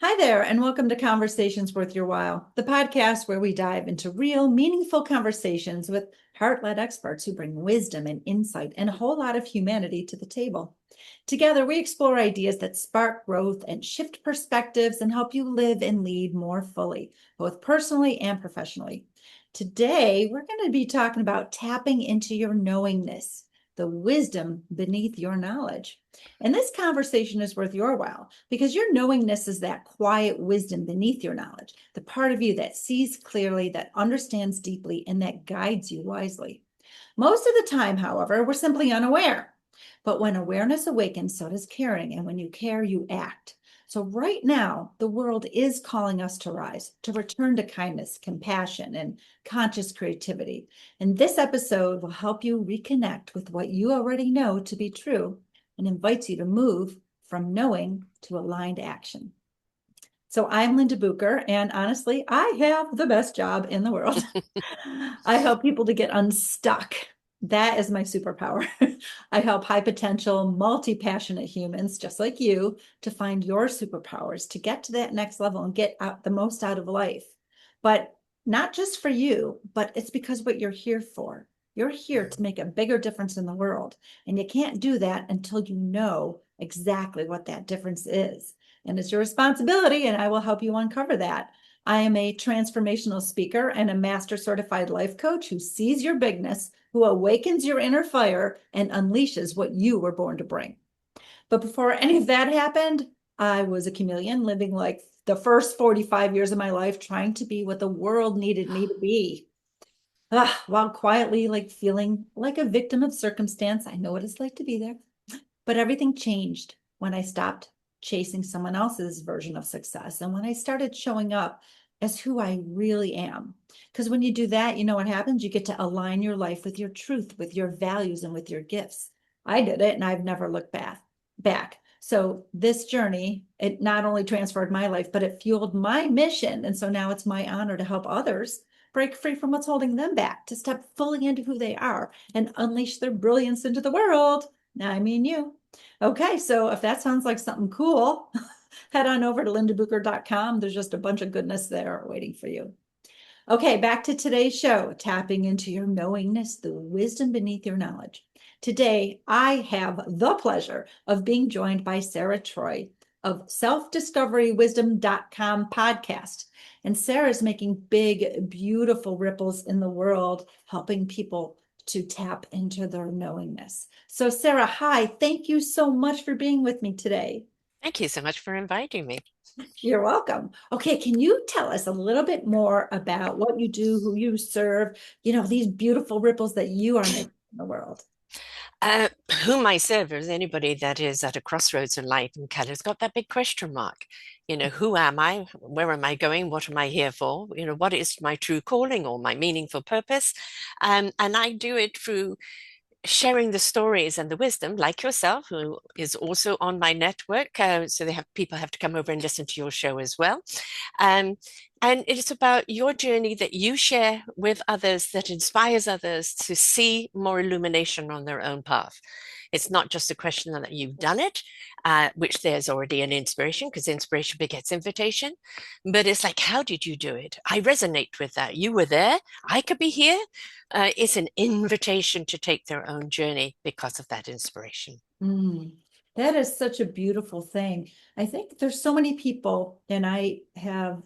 Hi there, and welcome to Conversations Worth Your While, the podcast where we dive into real, meaningful conversations with heart-led experts who bring wisdom and insight and a whole lot of humanity to the table. Together, we explore ideas that spark growth and shift perspectives and help you live and lead more fully, both personally and professionally. Today, we're going to be talking about tapping into your knowingness, the wisdom beneath your knowledge. And this conversation is worth your while because your knowingness is that quiet wisdom beneath your knowledge, the part of you that sees clearly, that understands deeply, and that guides you wisely. Most of the time, however, we're simply unaware. But when awareness awakens, so does caring. And when you care, you act. So right now, the world is calling us to rise, to return to kindness, compassion, and conscious creativity. And this episode will help you reconnect with what you already know to be true and invites you to move from knowing to aligned action. So I'm Linda Bucher, and honestly, I have the best job in the world. I help people to get unstuck. That is my superpower. I help high potential, multi-passionate humans just like you to find your superpowers, to get to that next level and get out the most out of life. But not just for you, but it's because what you're here for. You're here to make a bigger difference in the world. And you can't do that until you know exactly what that difference is. And it's your responsibility, and I will help you uncover that. I am a transformational speaker and a master certified life coach who sees your bigness, who awakens your inner fire, and unleashes what you were born to bring. But before any of that happened, I was a chameleon living like the first 45 years of my life trying to be what the world needed me to be. While quietly feeling like a victim of circumstance. I know what it's like to be there. But everything changed when I stopped chasing someone else's version of success and when I started showing up as who I really am. Because when you do that, you know what happens? You get to align your life with your truth, with your values, and with your gifts. I did it and I've never looked back. So this journey, it not only transformed my life, but it fueled my mission. And so now it's my honor to help others break free from what's holding them back, to step fully into who they are and unleash their brilliance into the world. I mean you. Okay, so if that sounds like something cool, head on over to lindabucher.com. There's just a bunch of goodness there waiting for you. Okay, back to today's show, tapping into your knowingness, the wisdom beneath your knowledge. Today, I have the pleasure of being joined by Sara Troy of selfdiscoverywisdom.com podcast. And Sara is making big, beautiful ripples in the world, helping people to tap into their knowingness. So Sara, hi, thank you so much for being with me today. Thank you so much for inviting me. You're welcome. Okay, can you tell us a little bit more about what you do, who you serve, these beautiful ripples that you are making in the world? Uh, whom I serve is anybody that is at a crossroads in life and kind of got that big question mark. Who am I? Where am I going? What am I here for? What is my true calling or my meaningful purpose? And I do it through sharing the stories and the wisdom, like yourself, who is also on my network. So people have to come over and listen to your show as well. Um, and it's about your journey that you share with others that inspires others to see more illumination on their own path. It's not just a question that you've done it, which there's already an inspiration because inspiration begets invitation. But it's like, how did you do it? I resonate with that. You were there. I could be here. It's an invitation to take their own journey because of that inspiration. Mm, that is such a beautiful thing. I think there's so many people, and I have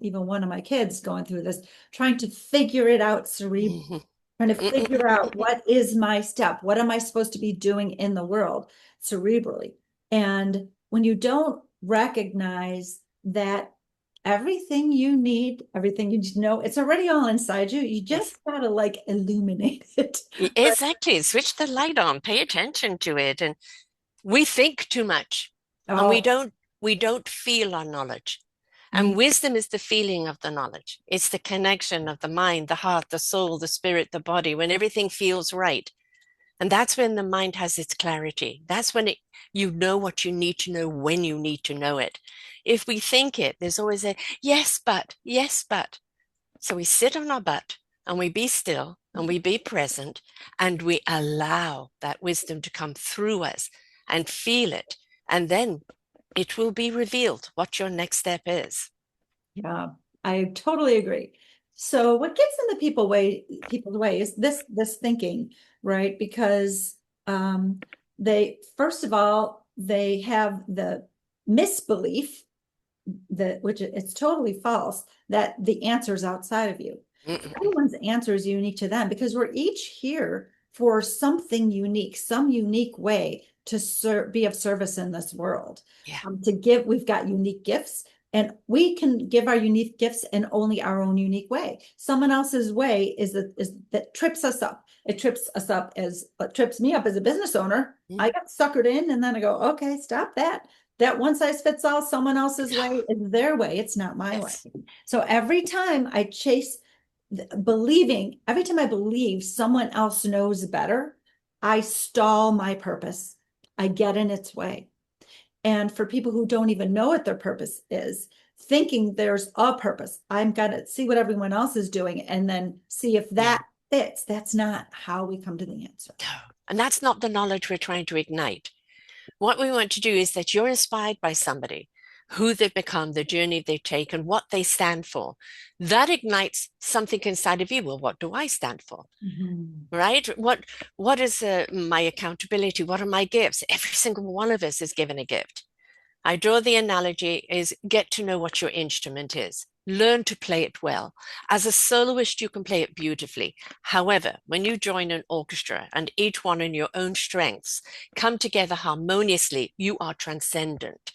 even one of my kids going through this, trying to figure it out cerebrally, Mhm. trying to figure out what is my step, what am I supposed to be doing in the world cerebrally. And when you don't recognize that everything you need, everything you need to know, it's already all inside you. You Yes, just gotta illuminate it. But exactly. Switch the light on, pay attention to it. And we think too much and we oh, don't we don't feel our knowledge. mm, And wisdom is the feeling of the knowledge. It's the connection of the mind, the heart, the soul, the spirit, the body, when everything feels right. And that's when the mind has its clarity. That's when you know what you need to know when you need to know it. If we think it, there's always a yes, but, yes, but. So we sit on our butt and we be still and we be present and we allow that wisdom to come through us and feel it. And then it will be revealed what your next step is. Yeah, I totally agree. So what gets in the people's way is this thinking, right? Because they first of all, they have the misbelief that which it's totally false that the answer is outside of you. Mm-mm. Everyone's answer is unique to them because we're each here for something unique, some unique way to serve, be of service in this world. Yeah. To give, we've got unique gifts, and we can give our unique gifts in only our own unique way. Someone else's way is that trips us up. It trips us up as it trips me up as a business owner. Mm. I got suckered in, and then I go, okay, stop that. That one size fits all, someone else's way is their way. It's not my way. Yes. So every time I chase believing, every time I believe someone else knows better, I stall my purpose. I get in its way. And for people who don't even know what their purpose is, thinking there's a purpose, I'm gonna see what everyone else is doing and then see if Yeah. that fits. That's not how we come to the answer. No. And that's not the knowledge we're trying to ignite. What we want to do is that you're inspired by somebody, who they've become, the journey they've taken, what they stand for. That ignites something inside of you. Well, what do I stand for? Mhm. Right? What is my accountability? What are my gifts? Every single one of us is given a gift. I draw the analogy is get to know what your instrument is. Learn to play it well. As a soloist, you can play it beautifully. However, when you join an orchestra and each one in your own strengths come together harmoniously, you are transcendent.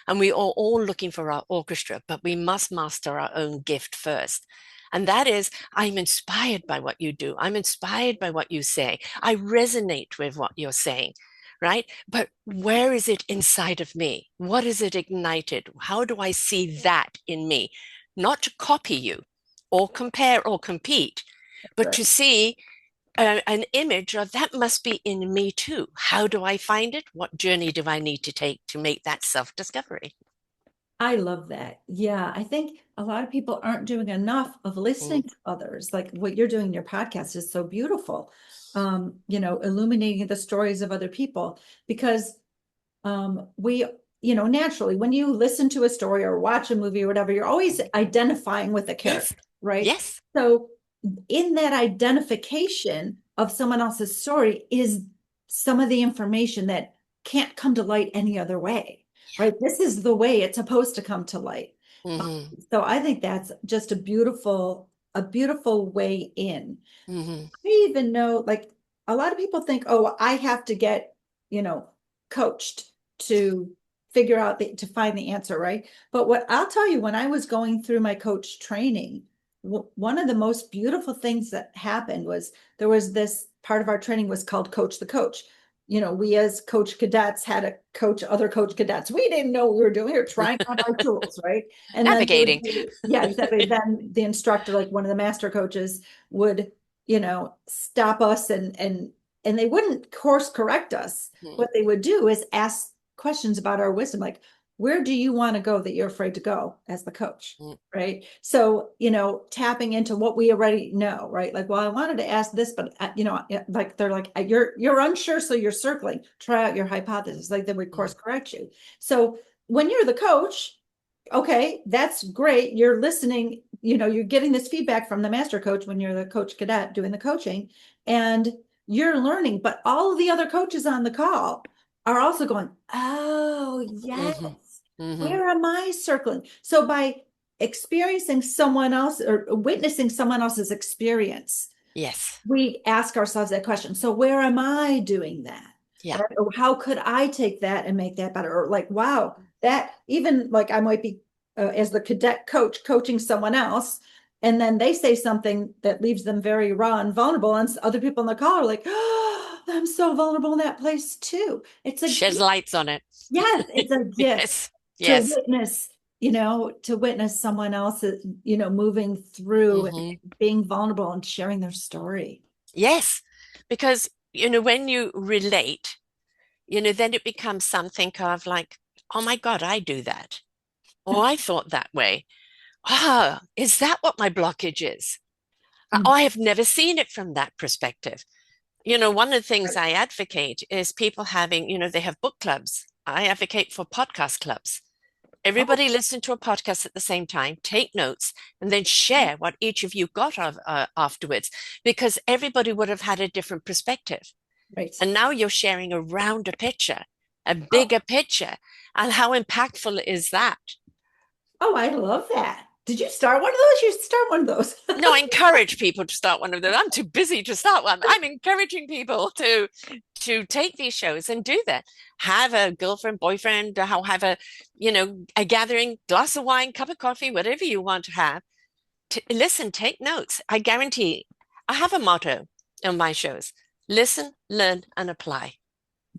And we are all looking for our orchestra, but we must master our own gift first. And that is, I'm inspired by what you do. I'm inspired by what you say. I resonate with what you're saying, right? But where is it inside of me? What is it ignited? How do I see that in me? Not to copy you or compare or compete, but Right. to see an image of that must be in me too. How do I find it? What journey do I need to take to make that self discovery? I love that. Yeah, I think a lot of people aren't doing enough of Mm. listening to others. Like what you're doing in your podcast is so beautiful. Illuminating the stories of other people because we, naturally, when you listen to a story or watch a movie or whatever, you're always identifying with the Yes, character, right? yes, So in that identification of someone else's story is some of the information that can't come to light any other way, right? This is the way it's supposed to come to light. mm-hmm, So I think that's just a beautiful way in. mm-hmm, I even know, like, a lot of people think, oh, I have to get, coached to figure out to find the answer, right? But what I'll tell you, when I was going through my coach training, one of the most beautiful things that happened was there was this part of our training was called Coach the Coach. We as coach cadets had to coach other coach cadets. We didn't know what we were doing. We were trying out our tools, right? And then navigating. yeah, exactly. Then the instructor, like one of the master coaches, would stop us and they wouldn't course correct us. Mm, What they would do is ask questions about our wisdom, like, where do you want to go that you're afraid to go as the coach? mm, Right. So, tapping into what we already know, right? Like, well, I wanted to ask this, but like they're like, you're unsure, so you're circling. Try out your hypothesis. Like they would course mm, correct you. So when you're the coach, okay, that's great. You're listening, you're getting this feedback from the master coach when you're the coach cadet doing the coaching, and you're learning, but all of the other coaches on the call are also going, oh, yes, mm-hmm, mm-hmm. where am I circling? So by experiencing someone else or witnessing someone else's experience, Yes, we ask ourselves that question. So where am I doing that? yeah, Right? Or how could I take that and make that better? Or like, wow, that even like I might be as the cadet coach coaching someone else, and then they say something that leaves them very raw and vulnerable, and other people in the call are like, oh, I'm so vulnerable in that place too. It's a sheds gift. lights on it. Yes, it's a gift Yes, to yes, witness someone else, moving through and mm-hmm. being vulnerable and sharing their story. Yes, because when you relate, then it becomes something of like, oh my God, I do that. Oh, I thought that way. Ah, is that what my blockage is? Oh, I have never seen it from that perspective. One of the things I advocate is people having, they have book clubs I advocate for podcast clubs. Oh, Everybody listen to a podcast at the same time, take notes, and then share what each of you got afterwards, because everybody would have had a different perspective. right. And now you're sharing a rounder picture, a Oh, bigger picture. And how impactful is that? oh, I love that. Did you start one of those? You should start one of those. No, I encourage people to start one of them. I'm too busy to start one. I'm encouraging people to take these shows and do that. Have a girlfriend, boyfriend, have a, a gathering, glass of wine, cup of coffee, whatever you want to have. Listen, take notes. I guarantee. I have a motto on my shows: listen, learn, and apply.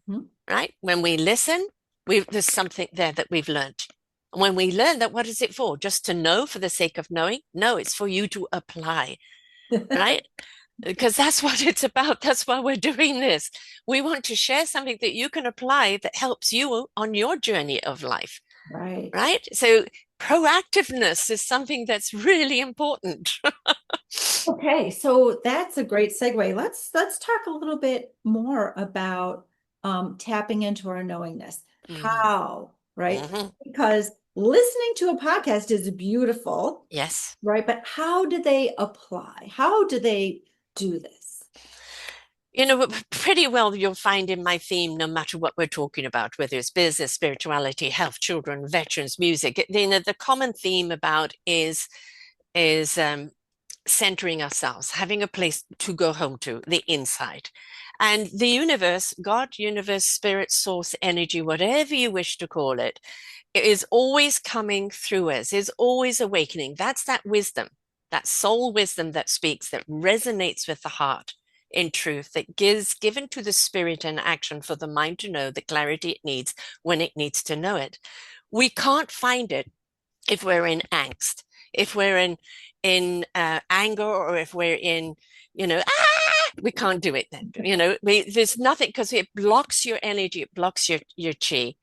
Mhm. Right? When we listen, there's something there that we've learned. When we learn that, what is it for? Just to know for the sake of knowing? No, it's for you to apply, right? Because that's what it's about. That's why we're doing this. We want to share something that you can apply that helps you on your journey of life, Right. right? So proactiveness is something that's really important. Okay, so that's a great segue. Let's talk a little bit more about tapping into our knowingness. Mhm. How, right? Mhm. Because listening to a podcast is beautiful, Yes. right? But how do they apply? How do they do this? Pretty well you'll find in my theme, no matter what we're talking about, whether it's business, spirituality, health, children, veterans, music, the common theme about is centering ourselves, having a place to go home to, the inside. And the universe, God, universe, spirit, source, energy, whatever you wish to call it, is always coming through us, is always awakening. That's that wisdom, that soul wisdom that speaks, that resonates with the heart in truth, that gives given to the spirit and action for the mind to know the clarity it needs when it needs to know it. We can't find it if we're in angst, if we're in anger, or if we're in, we can't do it then. There's nothing, because it blocks your energy, it blocks your chi.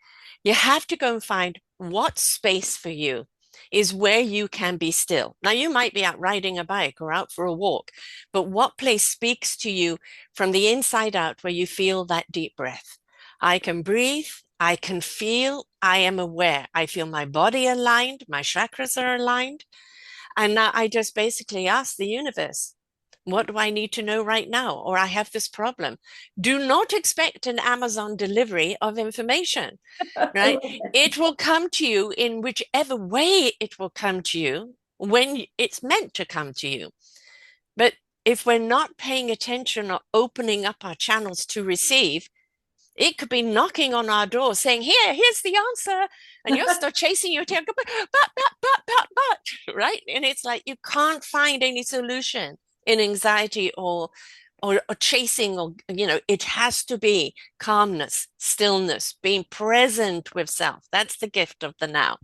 You have to go and find what space for you is where you can be still. Now, you might be out riding a bike or out for a walk, but what place speaks to you from the inside out where you feel that deep breath? I can breathe. I can feel, I am aware. I feel my body aligned, my chakras are aligned. And now I just basically ask the universe, what do I need to know right now? Or I have this problem. Do not expect an Amazon delivery of information, I right? love that. It will come to you in whichever way it will come to you when it's meant to come to you. But if we're not paying attention or opening up our channels to receive, it could be knocking on our door saying, here's the answer. And you'll start chasing your tail, but, right? And it's like you can't find any solution in anxiety or chasing, or, it has to be calmness, stillness, being present with self. That's the gift of the now.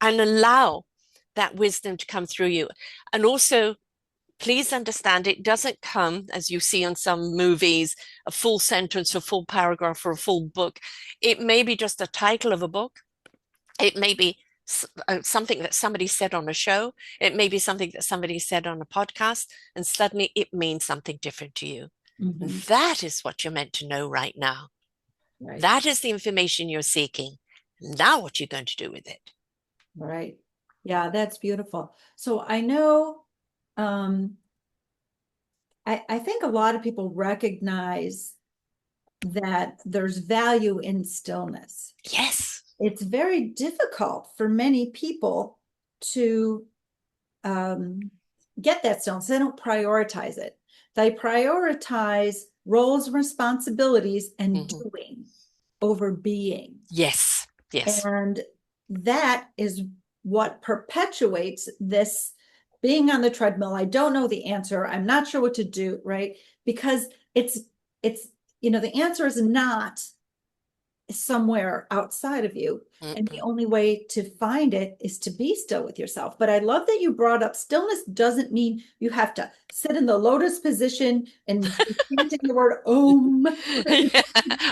And allow that wisdom to come through you. And also, please understand, it doesn't come, as you see on some movies, a full sentence, a full paragraph, or a full book. It may be just a title of a book. It may be something that somebody said on a show. It may be something that somebody said on a podcast, and suddenly it means something different to you. Mhm. That is what you're meant to know right now. Right, That is the information you're seeking. Now, what you're going to do with it. right. Yeah, that's beautiful. So I know, um, I think a lot of people recognize that there's value in stillness. Yes. It's very difficult for many people to um, get that stillness. They don't prioritize it. They prioritize roles and responsibilities and Mm-hmm. doing over being. Yes. Yes. And that is what perpetuates this being on the treadmill. I don't know the answer. I'm not sure what to do, right? Because it's the answer is not somewhere outside of you. And the Mm-mm. only way to find it is to be still with yourself. But I love that you brought up stillness doesn't mean you have to sit in the lotus position and chanting the word om.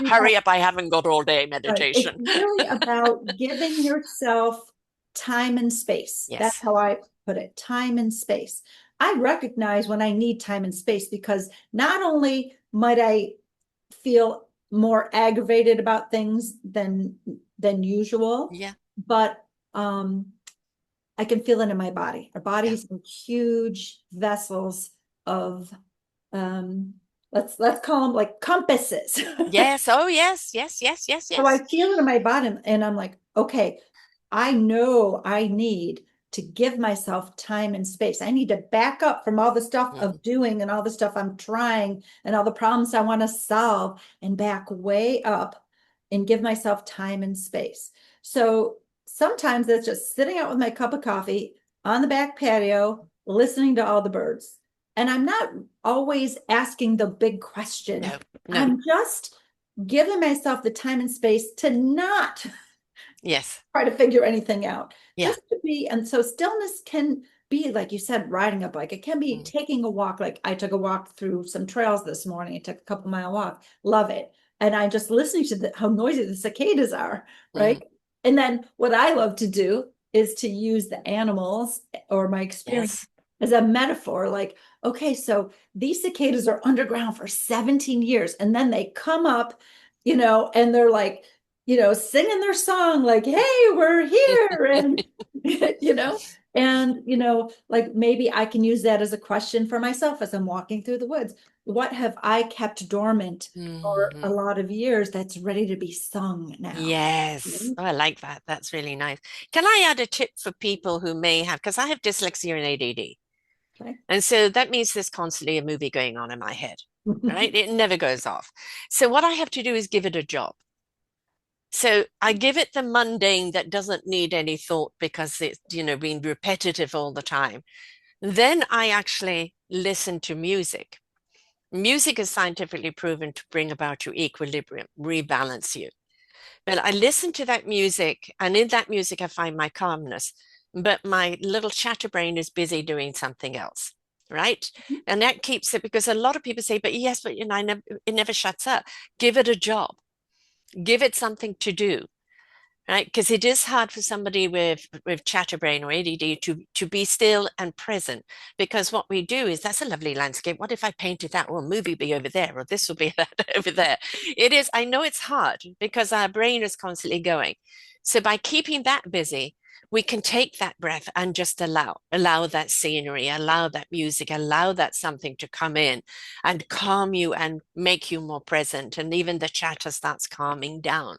Hurry up, I haven't got all day Right. It's meditation. really about giving yourself time and space. That's Yes. how I put it, time and space. I recognize when I need time and space because not only might I feel more aggravated about things than usual. Yeah. But I can feel it in my body. Our Yeah. bodies are huge vessels of let's call them like compasses. Yes. Oh, yes. Yes. Yes. Yes. So I Yes. feel it in my body and I'm like, okay, I know I need to give myself time and space. I need to back up from all the stuff Mhm. of doing and all the stuff I'm trying and all the problems I want to solve and back way up and give myself time and space. So sometimes it's just sitting out with my cup of coffee on the back patio, listening to all the birds. And I'm not always asking the big question. No. No. I'm just giving myself the time and space to not Yes. try to figure anything out, Yeah. just to be. And so stillness can be, like you said, riding a bike. It can be Mm. taking a walk. Like I took a walk through some trails this morning. I took a couple mile walk. Love it. And I just listening to how noisy the cicadas are, right? Mm. And then what I love to do is to use the animals or my experience Yes. as a metaphor. Like, okay, so these cicadas are underground for 17 years, and then they come up, and they're like, singing their song, like, hey, we're here. And, you know, and, like maybe I can use that as a question for myself as I'm walking through the woods. What have I kept dormant for a Mhm. lot of years that's ready to be sung now? Yes. Oh, I like that. That's really nice. Can I add a tip for people who may have, because I have dyslexia and ADD. Okay. And so that means there's constantly a movie going on in my head, right? It never goes off. So what I have to do is give it a job. So I give it the mundane that doesn't need any thought because it's, being repetitive all the time. Then I actually listen to music. Music is scientifically proven to bring about your equilibrium, rebalance you. But I listen to that music, and in that music, I find my calmness. But my little chatterbrain is busy doing something else, right? And that keeps it, because a lot of people say, but yes, but it never shuts up. Give it a job, give it something to do, right? Because it is hard for somebody with chatterbrain or ADD to be still and present. Because what we do is, that's a lovely landscape. What if I painted that? Or a movie be over there, or this will be that over there. It is. I know it's hard because our brain is constantly going. So by keeping that busy, we can take that breath and just allow that scenery, allow that music, allow that something to come in and calm you and make you more present. And even the chatter starts calming down.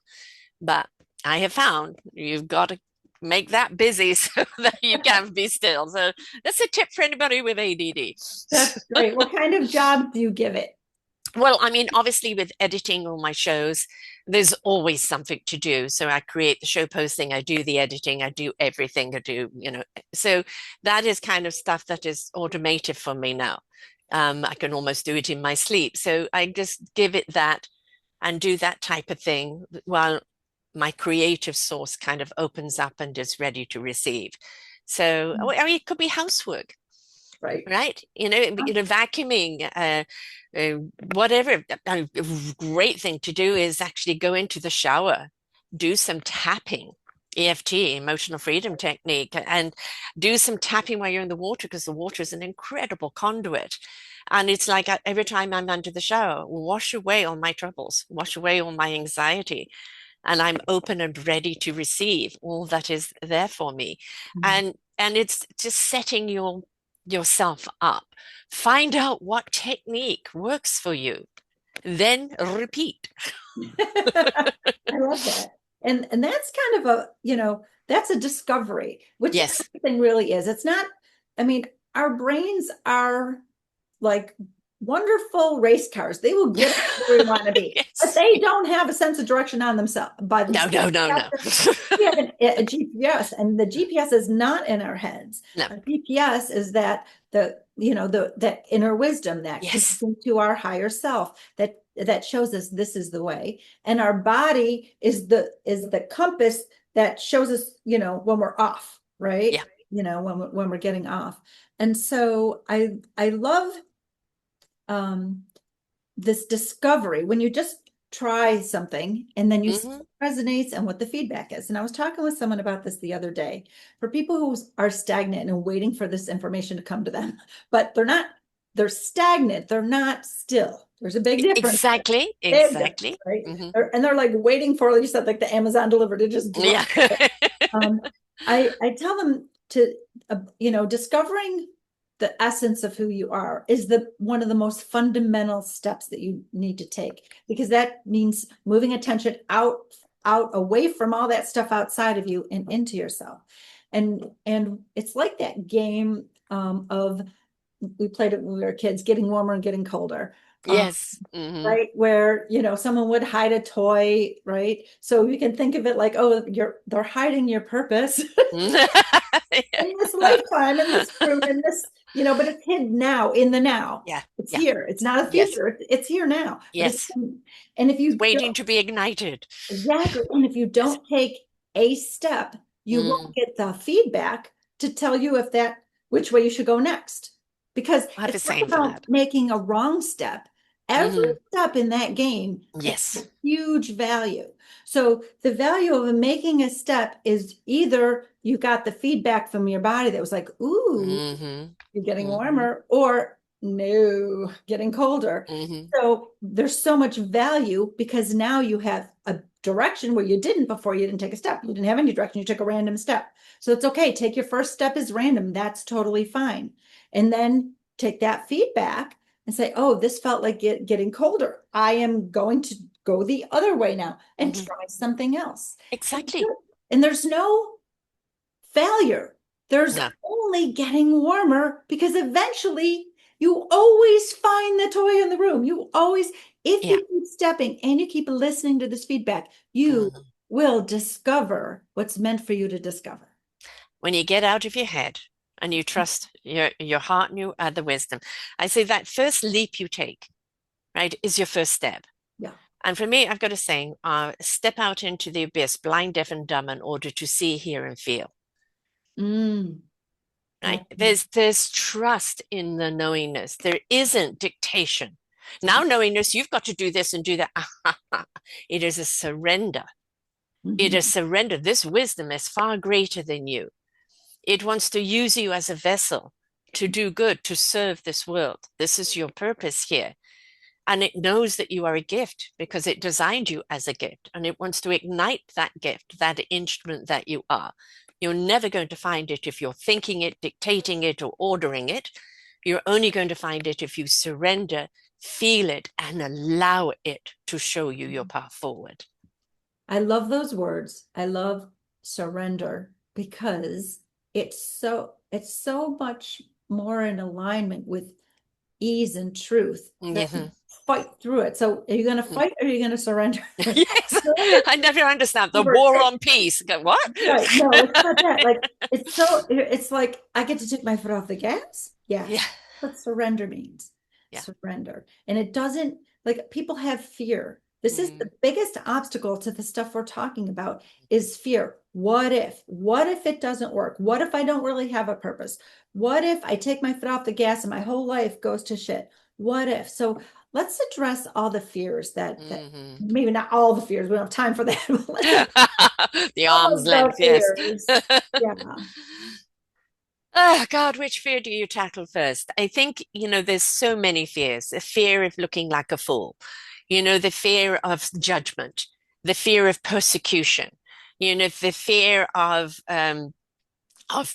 But I have found you've got to make that busy so that you can be still. So that's a tip for anybody with ADD. That's great. What kind of job do you give it? Well, I mean, obviously, with editing all my shows, there's always something to do. So I create the show posting, I do the editing, I do everything, I do, so that is kind of stuff that is automated for me now. I can almost do it in my sleep. So I just give it that and do that type of thing while my creative source kind of opens up and is ready to receive. So, I mean, it could be housework, Right. right? Vacuuming, uh, whatever. A great thing to do is actually go into the shower, do some tapping, EFT, emotional freedom technique, and do some tapping while you're in the water, because the water is an incredible conduit. And it's like every time I'm under the shower, wash away all my troubles, wash away all my anxiety, and I'm open and ready to receive all that is there for me. Mhm. And it's just setting yourself up. Find out what technique works for you, then repeat. I love that. And that's kind of that's a discovery, which Yes. everything really is. It's not, I mean, our brains are like wonderful race cars. They will get us where we want to be, but Yes. they don't have a sense of direction on themselves by No, themselves. no, no, no. We have a GPS, and the GPS is not in our heads. No. A GPS is that that inner wisdom, that Yes. connection to our higher self, that shows us this is the way. And our body is the compass that shows us, when we're off, right? Yeah. When we're getting off. And so I love um this discovery when you just try something and then you see Hmm. what resonates and what the feedback is. And I was talking with someone about this the other day. For people who are stagnant and waiting for this information to come to them, but they're stagnant, they're not still. There's a big difference. Exactly, Big difference, exactly. right? Hmm. And they're like waiting for, like you said, like the Amazon delivered to just drop. Yeah. Um, I tell them to, discovering the essence of who you are is the one of the most fundamental steps that you need to take, because that means moving attention out away from all that stuff outside of you and into yourself. And it's like that game of we played it when we were kids, getting warmer and getting colder. Um, Yes. Hmm. right, where someone would hide a toy, right? So you can think of it like, oh, they're hiding your purpose in this lifetime, in this room, in this, but it's hidden now, in the now. Yeah. It's Yeah. here. It's not a Yes. future. It's here now. But Yes. and if you Waiting don't, to be ignited. exactly, and if you Yes. don't take a step, you Mm, won't get the feedback to tell you which way you should go next. Because I have the it's not same for about that. making a wrong step. Every Hmm. step in that game has a Yes. huge value. So the value of making a step is either you got the feedback from your body that was like, ooh, Hmm. you're getting Hmm. warmer, or no, getting colder. Hmm. So there's so much value because now you have a direction where you didn't before. You didn't take a step. You didn't have any direction. You took a random step. So it's okay. Take your first step as random. That's totally fine. And then take that feedback and say, oh, this felt like getting colder. I am going to go the other way now and Hmm. try something else. Exactly. And there's no failure. There's No. only getting warmer, because eventually you always find the toy in the room. You always, if Yeah. you keep stepping and you keep listening to this feedback, you Mhm. will discover what's meant for you to discover. When you get out of your head and you trust your heart and your other wisdom, I say that first leap you take, right, is your first step. Yeah. And for me, I've got a saying, step out into the abyss, blind, deaf, and dumb, in order to see, hear, and feel. Mm. Right? Mhm. There's trust in the knowingness. There isn't dictation. Now, knowingness, you've got to do this and do that. It is a surrender. It Mhm. is surrender. This wisdom is far greater than you. It wants to use you as a vessel to do good, to serve this world. This is your purpose here. And it knows that you are a gift because it designed you as a gift, and it wants to ignite that gift, that instrument that you are. You're never going to find it if you're thinking it, dictating it, or ordering it. You're only going to find it if you surrender, feel it, and allow it to show you your path forward. I love those words. I love surrender because it's so much more in alignment with ease and truth that Mhm. fight through it. So are you going to fight or are you going to surrender? Yes, Surrender I never understand the over war take. on peace. Go, what? Right. No, it's not that. Like it's like I get to take my foot off the gas. Yeah, Yes. That's surrender means. yeah. Surrender. And it doesn't, like, people have fear. This is the Mm, biggest obstacle to the stuff we're talking about is fear. What if? What if it doesn't work? What if I don't really have a purpose? What if I take my foot off the gas and my whole life goes to shit? What if? So let's address all the fears that mhm. maybe not all the fears. We don't have time for that. But let's address The some arm's of the length, yes. fears. Yeah. Oh God, which fear do you tackle first? I think, there's so many fears. The fear of looking like a fool, the fear of judgment, the fear of persecution, the fear of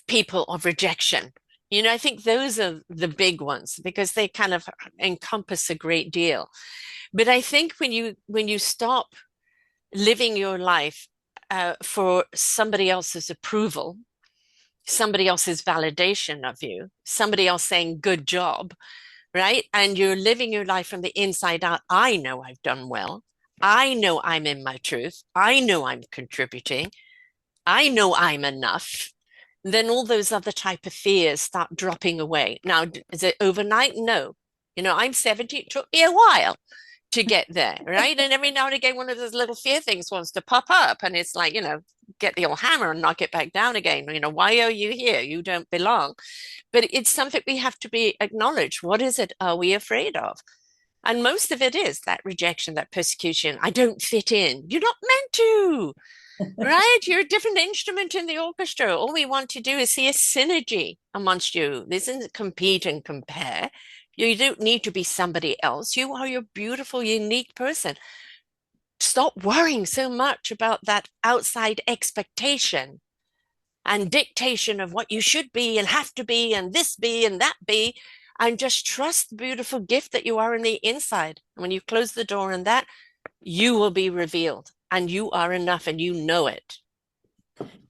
people, of rejection. I think those are the big ones because they kind of encompass a great deal. But I think when you stop living your life for somebody else's approval, somebody else's validation of you, somebody else saying good job, right? And you're living your life from the inside out. I know I've done well. I know I'm in my truth. I know I'm contributing. I know I'm enough. Then all those other type of fears start dropping away. Now, is it overnight? No. I'm 70. It took me a while to get there, right? And every now and again, one of those little fear things wants to pop up, and it's like, get the old hammer and knock it back down again. Why are you here? You don't belong. But it's something we have to be acknowledged. What is it are we afraid of? And most of it is that rejection, that persecution. I don't fit in. You're not meant to, right? You're a different instrument in the orchestra. All we want to do is see a synergy amongst you. This isn't compete and compare. You don't need to be somebody else. You are your beautiful, unique person. Stop worrying so much about that outside expectation and dictation of what you should be and have to be and this be and that be, and just trust the beautiful gift that you are on the inside. When you close the door on that, you will be revealed and you are enough and you know it.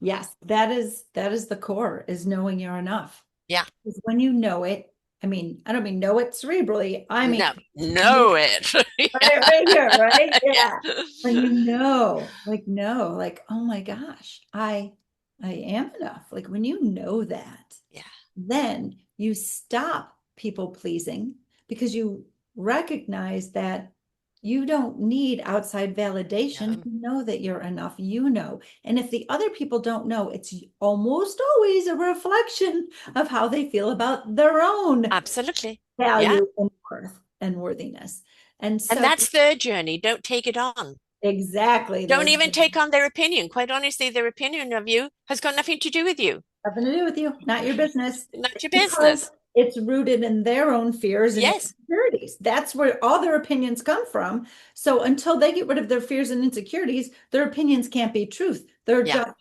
Yes, that is the core, is knowing you're enough. Yeah. Because when you know it, I mean, I don't mean know it cerebrally. I mean, No, know it. right here, right? Yeah. Yeah. When you know, like, oh my gosh, I am enough. Like when you know that, Yeah. then you stop people pleasing because you recognize that you don't need outside validation No, to know that you're enough. You know. And if the other people don't know, it's almost always a reflection of how they feel about their own absolutely. Yeah. value and worth and worthiness. And And so that's their journey. Don't take it on. exactly, Don't there's even take on their opinion. Quite honestly, their opinion of you has got nothing to do with you. nothing to do with you, not your business, Not your because business. it's rooted in their own fears and Yes. insecurities. That's where all their opinions come from. So until they get rid of their fears and insecurities, their opinions can't be truth. They're Yeah. just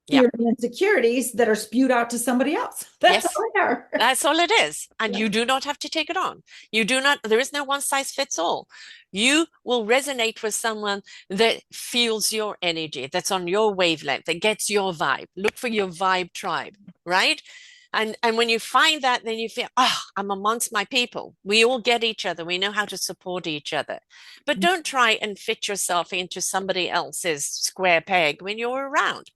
Yeah. fears and insecurities that are spewed out to somebody else. That's Yes. all they are. That's all it is. And Yeah. you do not have to take it on. You do not, there is no one size fits all. You will resonate with someone that feels your energy, that's on your wavelength, that gets your vibe. Look for your vibe tribe, right? And when you find that, then you feel, oh, I'm amongst my people. We all get each other. We know how to support each other. But don't try and fit yourself into somebody else's square peg when you're around.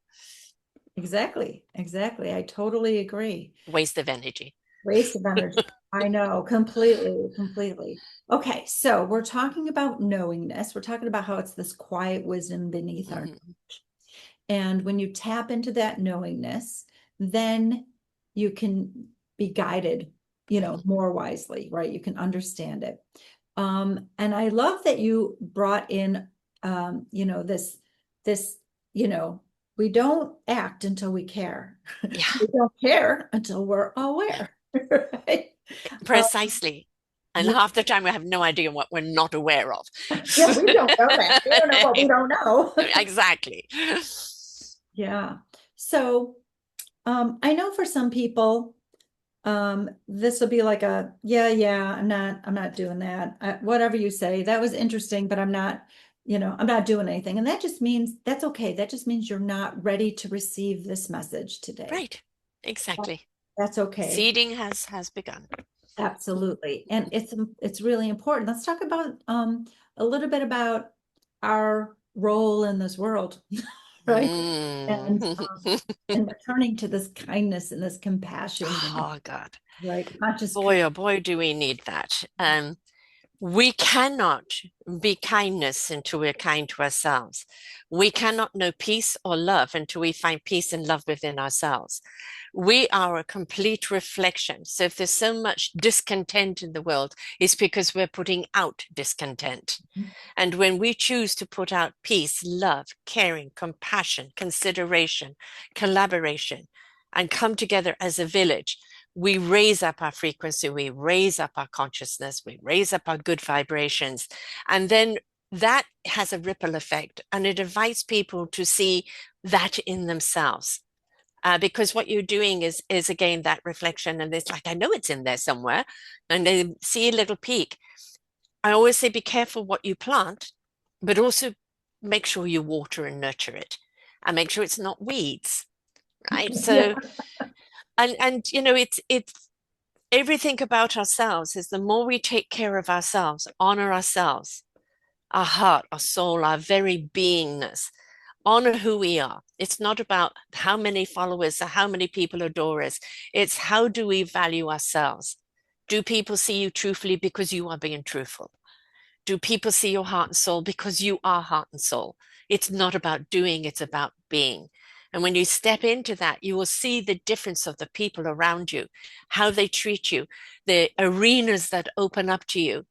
Exactly. Exactly. I totally agree. Waste of energy. Waste of energy. I know, completely, completely. Okay, so we're talking about knowingness. We're talking about how it's this quiet wisdom beneath our. Mhm. And when you tap into that knowingness, then you can be guided, more wisely, right? You can understand it. And I love that you brought in, this, you know, we don't act until we care. Yeah, We don't care until we're aware, right? Um, precisely. And yeah, half the time we have no idea what we're not aware of. yeah, we don't know that. We don't know what we don't know. Exactly. Yeah. So, I know for some people, this will be like a, yeah, I'm not doing that. Whatever you say, that was interesting, but I'm not doing anything. And that just means that's okay. That just means you're not ready to receive this message today. Right. Exactly. That's okay. Seeding has begun. Absolutely. And it's really important. Let's talk about a little bit about our role in this world, right? And Mm. and returning to this kindness and this compassion and Oh God. right conscious Boy, oh boy, do we need that. We cannot be kindness until we're kind to ourselves. We cannot know peace or love until we find peace and love within ourselves. We are a complete reflection. So if there's so much discontent in the world, it's because we're putting out discontent. And when we choose to put out peace, love, caring, compassion, consideration, collaboration, and come together as a village, we raise up our frequency, we raise up our consciousness, we raise up our good vibrations. And then that has a ripple effect and it invites people to see that in themselves. Because what you're doing is again that reflection, and it's like, I know it's in there somewhere, and they see a little peak. I always say, be careful what you plant, but also make sure you water and nurture it, and make sure it's not weeds, right? yeah. So, and it's everything about ourselves is the more we take care of ourselves, honor ourselves, our heart, our soul, our very beingness, honor who we are. It's not about how many followers or how many people adore us. It's how do we value ourselves? Do people see you truthfully because you are being truthful? Do people see your heart and soul because you are heart and soul? It's not about doing, it's about being. And when you step into that, you will see the difference of the people around you, how they treat you, the arenas that open up to you,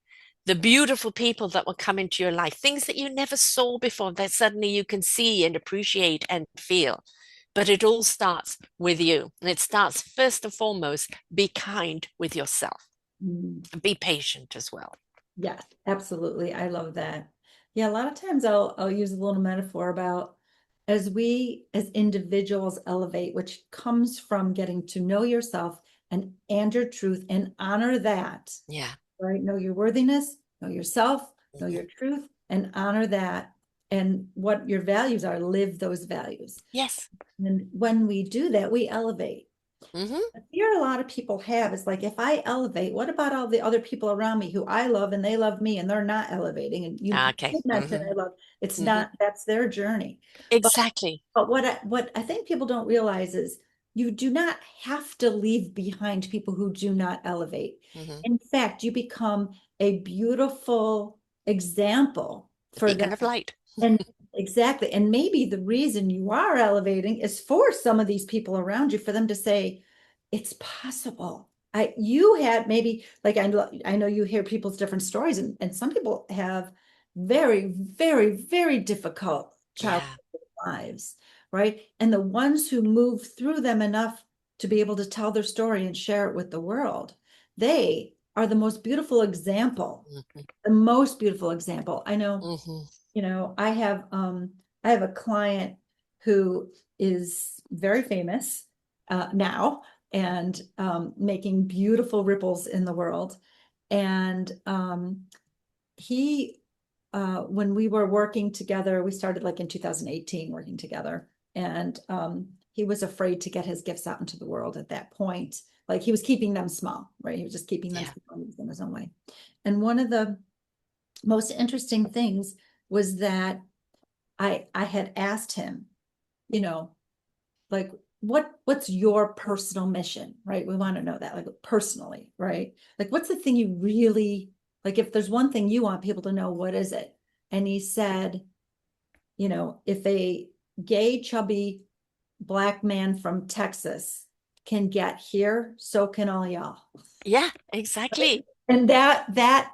the beautiful people that will come into your life, things that you never saw before that suddenly you can see and appreciate and feel. But it all starts with you. And it starts first and foremost, be kind with yourself. Mm. Be patient as well. Yes, absolutely. I love that. Yeah, a lot of times I'll use a little metaphor about as we as individuals elevate, which comes from getting to know yourself and your truth and honor that, Yeah. right? Know your worthiness, know yourself, know Mhm. your truth, and honor that. And what your values are, live those values. Yes. And when we do that, we elevate. Hmm. The fear a lot of people have is like, if I elevate, what about all the other people around me who I love and they love me and they're not elevating? And you Okay. mentioned Hmm. I love, it's Hmm. not, that's their journey. But Exactly. what I think people don't realize is you do not have to leave behind people who do not elevate. Hmm. In fact, you become a beautiful example The for them. beacon of light. And exactly. And maybe the reason you are elevating is for some of these people around you, for them to say, it's possible. You had maybe like I know you hear people's different stories, and some people have very, very, very difficult childhood Yeah. lives, right? And the ones who move through them enough to be able to tell their story and share it with the world, they are the most beautiful example, Hmm. the most beautiful example. I know, Hmm. I have a client who is very famous now and making beautiful ripples in the world. And he when we were working together, we started like in 2018 working together. And he was afraid to get his gifts out into the world at that point. Like he was keeping them small, right? He was just keeping them Yeah. small in his own way. And one of the most interesting things was that I had asked him, you know, like what's your personal mission, right? We want to know that, like personally, right? Like what's the thing you really like, if there's one thing you want people to know, what is it? And he said, if a gay, chubby black man from Texas can get here, so can all y'all. Yeah. Right? Exactly. And that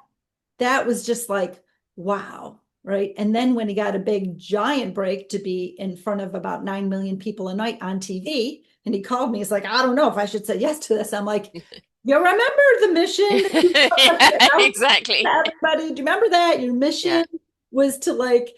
was just like, wow. Right. And then when he got a big giant break to be in front of about 9 million people a night on TV, and he called me, he's like, I don't know if I should say yes to this. I'm like, you remember the mission that you Yeah, out to exactly. everybody? Do you remember that? Your Yeah. mission was to like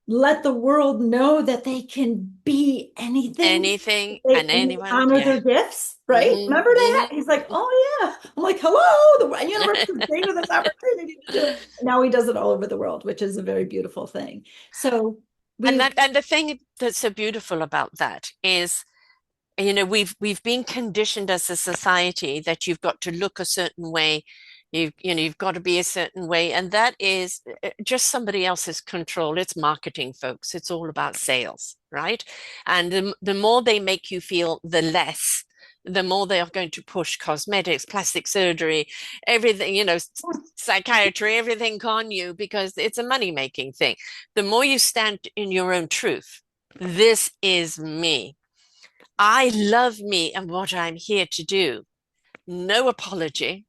let the world know that they can be anything. Anything They and and they anyone. honor Yeah. their gifts, right? Hmm. Remember that? Hmm. He's like, oh yeah. I'm like, hello, the universe gave you this opportunity to do it. Now he does it all over the world, which is a very beautiful thing. So And we that, and the thing that's so beautiful about that is, we've been conditioned as a society that you've got to look a certain way. You've got to be a certain way, and that is just somebody else's control. It's marketing, folks. It's all about sales, right? And the more they make you feel, the less, the more they are going to push cosmetics, plastic surgery, everything, psychiatry, everything on you, because it's a money-making thing. The more you stand in your own truth, this is me. I love me and what I'm here to do. No apology,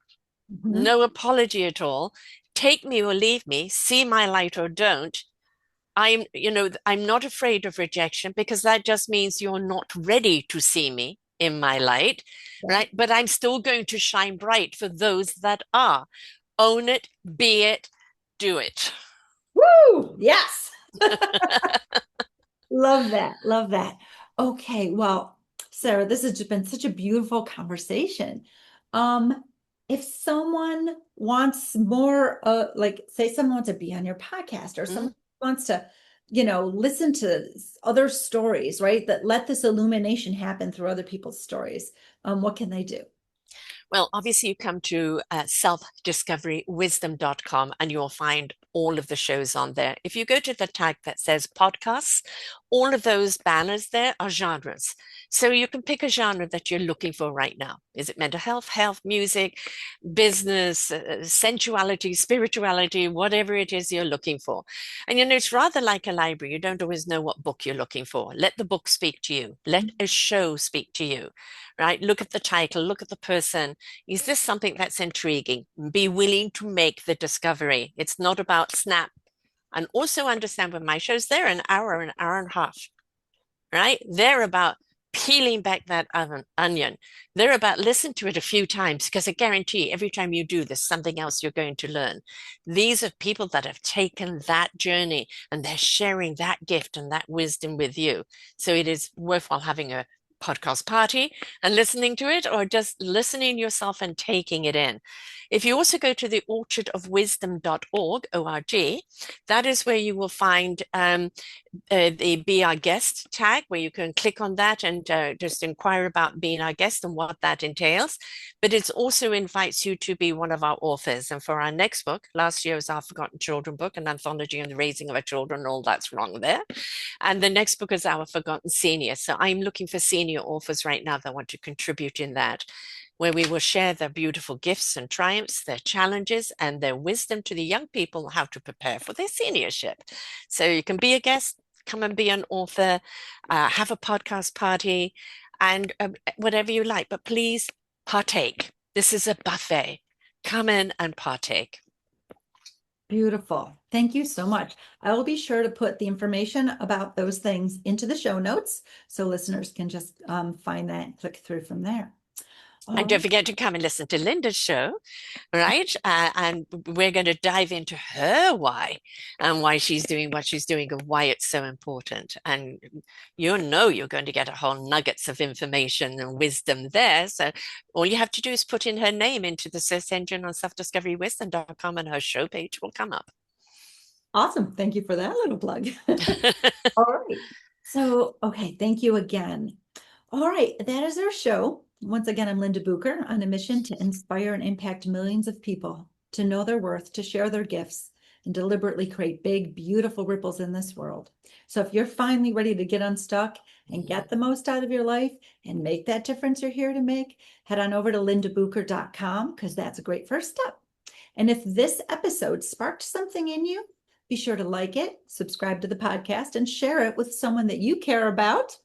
Mhm. no apology at all. Take me or leave me, see my light or don't. I'm not afraid of rejection, because that just means you're not ready to see me in my light, right? But I'm still going to shine bright for those that are. Own it, be it, do it. Woo! Yes. Love that. Love that. Okay, well, Sara, this has just been such a beautiful conversation. Um, if someone wants more, like say someone wants to be on your podcast or Mhm. someone wants to, listen to other stories, right? That let this illumination happen through other people's stories. What can they do? Well, obviously, you come to selfdiscoverywisdom.com and you'll find all of the shows on there. If you go to the tag that says podcasts, all of those banners there are genres. So you can pick a genre that you're looking for right now. Is it mental health, music, business, sensuality, spirituality, whatever it is you're looking for? And it's rather like a library. You don't always know what book you're looking for. Let the book speak to you, let a show speak to you, right? Look at the title, look at the person. Is this something that's intriguing? Be willing to make the discovery. It's not about snap. And also understand, when my shows, they're an hour and a half, right? They're about peeling back that onion. They're about listen to it a few times because I guarantee every time you do, there's something else you're going to learn. These are people that have taken that journey and they're sharing that gift and that wisdom with you. So it is worthwhile having a podcast party and listening to it, or just listening yourself and taking it in. If you also go to the orchardofwisdom.org, O-R-G, that is where you will find the Be Our Guest tag, where you can click on that and just inquire about being our guest and what that entails. But it also invites you to be one of our authors. And for our next book, last year was our Forgotten Children book, an anthology on the raising of our children, all that's wrong there. And the next book is our Forgotten Senior. So I'm looking for senior authors right now that want to contribute in that, where we will share their beautiful gifts and triumphs, their challenges, and their wisdom to the young people how to prepare for their seniorship. So you can be a guest, come and be an author, have a podcast party, and whatever you like. But please partake. This is a buffet. Come in and partake. Beautiful. Thank you so much. I will be sure to put the information about those things into the show notes so listeners can just find that and click through from there. And don't forget to come and listen to Linda's show, right? And we're going to dive into her why and why she's doing what she's doing and why it's so important. And you know you're going to get a whole nuggets of information and wisdom there. So all you have to do is put in her name into the search engine on selfdiscoverywisdom.com and her show page will come up. Awesome. Thank you for that little plug. All right. So, okay. Thank you again. All right. That is our show. Once again, I'm Linda Bucher on a mission to inspire and impact millions of people to know their worth, to share their gifts, and deliberately create big, beautiful ripples in this world. So if you're finally ready to get unstuck and get the most out of your life and make that difference you're here to make, head on over to lindabucher.com because that's a great first step. And if this episode sparked something in you, be sure to like it, subscribe to the podcast, and share it with someone that you care about.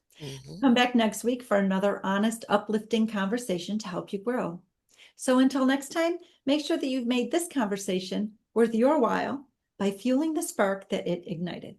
Come back next week for another honest, uplifting conversation to help you grow. So until next time, make sure that you've made this conversation worth your while by fueling the spark that it ignited.